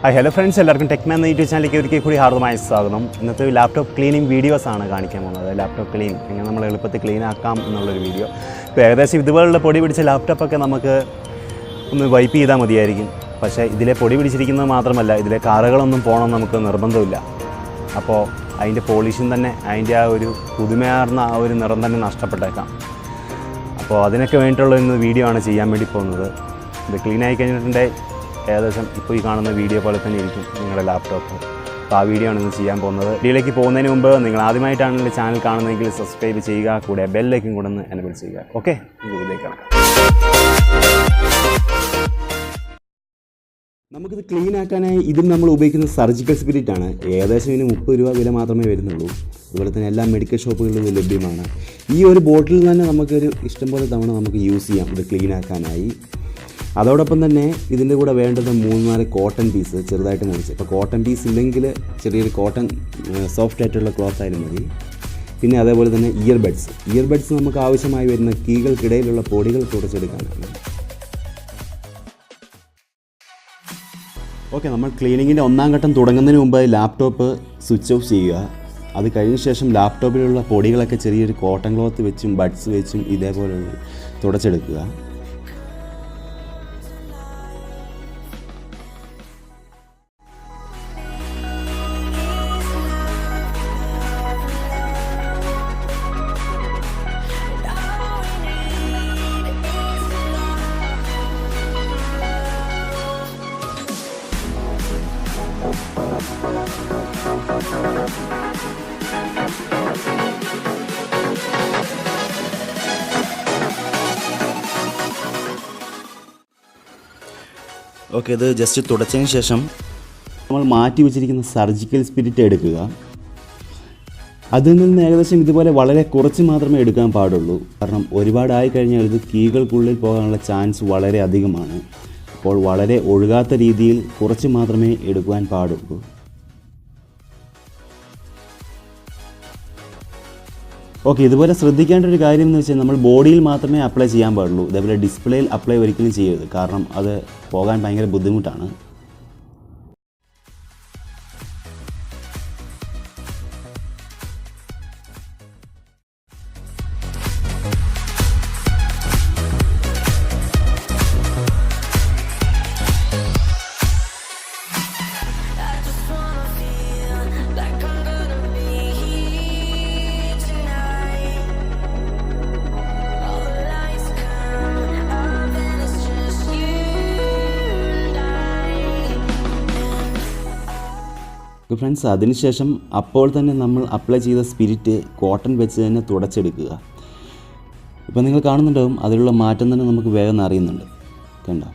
Hi hello friends, എല്ലാവർക്കും ടെക്മാൻ എന്ന YouTube ചാനലിലേക്ക് ഒരിക്കൽ കൂടി ഹാർദമായ സ്വാഗതം. ഇന്നത്തെ ലാപ്ടോപ്പ് ക്ലീനിങ് വീഡിയോസാണ് കാണിക്കാൻ പോകുന്നത്. ലാപ്ടോപ്പ് ക്ലീൻ എങ്ങനെ നമ്മൾ എളുപ്പത്തിൽ ക്ലീൻ ആക്കാം എന്നുള്ളൊരു വീഡിയോ. ഇപ്പോൾ ഏകദേശം ഇതുപോലുള്ള പൊടി പിടിച്ച ലാപ്ടോപ്പൊക്കെ നമുക്ക് ഒന്ന് വൈപ്പ് ചെയ്താൽ മതിയായിരിക്കും. പക്ഷേ ഇതിലെ പൊടി പിടിച്ചിരിക്കുന്നത് മാത്രമല്ല, ഇതിലെ കറകളൊന്നും പോകണം നമുക്ക് നിർബന്ധമില്ല. അപ്പോൾ അതിൻ്റെ പോളിഷൻ തന്നെ, അതിൻ്റെ ആ ഒരു പുതുമയാർന്ന ആ ഒരു നിറം തന്നെ നഷ്ടപ്പെട്ടേക്കാം. അപ്പോൾ അതിനൊക്കെ വേണ്ടിയിട്ടുള്ള ഒരു വീഡിയോ ആണ് ചെയ്യാൻ വേണ്ടി പോകുന്നത്. ഇത് ക്ലീൻ ആയി കഴിഞ്ഞിട്ടുണ്ടെങ്കിൽ ഏകദേശം ഇപ്പോൾ ഈ കാണുന്ന വീഡിയോ പോലെ തന്നെ ഇരിക്കും നിങ്ങളുടെ ലാപ്ടോപ്പ്. അപ്പോൾ ആ വീഡിയോ ആണ് ഇന്ന് ചെയ്യാൻ പോകുന്നത്. വീഡിയോയിലേക്ക് പോകുന്നതിന് മുമ്പ് നിങ്ങൾ ആദ്യമായിട്ടാണ് ചാനൽ കാണുന്നതെങ്കിൽ സബ്സ്ക്രൈബ് ചെയ്യുക, കൂടെ ബെല്ലേക്കും കൂടെ ഒന്ന് എനേബിൾ ചെയ്യുക. ഓക്കെ, വീഡിയോയിലേക്കാണ്. നമുക്കിത് ക്ലീൻ ആക്കാനായി ഇതിൽ നമ്മൾ ഉപയോഗിക്കുന്ന സർജിക്കൽ സ്പിരിറ്റ് ആണ്. ഏകദേശം ഇതിന് 30 രൂപ വില മാത്രമേ വരുന്നുള്ളൂ. അതുപോലെ തന്നെ എല്ലാ മെഡിക്കൽ ഷോപ്പുകളിലും ഇത് ലഭ്യമാണ്. ഈ ഒരു ബോട്ടിൽ തന്നെ നമുക്കൊരു ഇഷ്ടംപോലെ തവണ നമുക്ക് യൂസ് ചെയ്യാം ഇത് ക്ലീൻ ആക്കാനായി. അതോടൊപ്പം തന്നെ ഇതിൻ്റെ കൂടെ വേണ്ടത് 3-4 കോട്ടൺ പീസ് ചെറുതായിട്ട് മുറിച്ച്. ഇപ്പോൾ കോട്ടൺ പീസ് ഇല്ലെങ്കിൽ ചെറിയൊരു കോട്ടൺ സോഫ്റ്റ് ആയിട്ടുള്ള ക്ലോത്ത് ആയാലും മതി. പിന്നെ അതേപോലെ തന്നെ ഇയർബഡ്സ് നമുക്ക് ആവശ്യമായി വരുന്ന കീകൾക്കിടയിലുള്ള പൊടികൾ തുടച്ചെടുക്കാനാണ്. ഓക്കെ, നമ്മൾ ക്ലീനിങ്ങിൻ്റെ 1ാം ഘട്ടം തുടങ്ങുന്നതിന് മുമ്പ് ലാപ്ടോപ്പ് സ്വിച്ച് ഓഫ് ചെയ്യുക. അത് കഴിഞ്ഞ ശേഷം ലാപ്ടോപ്പിലുള്ള പൊടികളൊക്കെ ചെറിയൊരു കോട്ടൺ ക്ലോത്ത് വെച്ചും ബഡ്സ് വെച്ചും ഇതേപോലെ തുടച്ചെടുക്കുക. ഓക്കെ, ഇത് ജസ്റ്റ് തുടച്ചതിന് ശേഷം നമ്മൾ മാറ്റി വെച്ചിരിക്കുന്ന സർജിക്കൽ സ്പിരിറ്റ് എടുക്കുക. അതിൽ നിന്ന് ഏകദേശം ഇതുപോലെ വളരെ കുറച്ച് മാത്രമേ എടുക്കാൻ പാടുള്ളൂ. കാരണം ഒരുപാടായി കഴിഞ്ഞാൽ ഇത് കീകൾക്കുള്ളിൽ പോകാനുള്ള ചാൻസ് വളരെ അധികമാണ്. അപ്പോൾ വളരെ ഒഴുകാത്ത രീതിയിൽ കുറച്ച് മാത്രമേ എടുക്കുവാൻ പാടുള്ളൂ. ഓക്കെ, ഇതുപോലെ ശ്രദ്ധിക്കേണ്ട ഒരു കാര്യം എന്ന് വെച്ചാൽ നമ്മൾ ബോഡിയിൽ മാത്രമേ അപ്ലൈ ചെയ്യാൻ പാടുള്ളൂ. ഇതേപോലെ ഡിസ്പ്ലേയിൽ അപ്ലൈ ഒരിക്കലും ചെയ്യരുത്. കാരണം അത് പോകാൻ ഭയങ്കര ബുദ്ധിമുട്ടാണ്. ഫ്രണ്ട്സ്, അതിനുശേഷം അപ്പോൾ തന്നെ നമ്മൾ അപ്ലൈ ചെയ്ത സ്പിരിറ്റ് കോട്ടൺ വെച്ച് തന്നെ തുടച്ചെടുക്കുക. ഇപ്പോൾ നിങ്ങൾ കാണുന്നുണ്ടാവും അതിലുള്ള മാറ്റം തന്നെ നമുക്ക് വേഗം അറിയുന്നുണ്ട്. കണ്ടോ?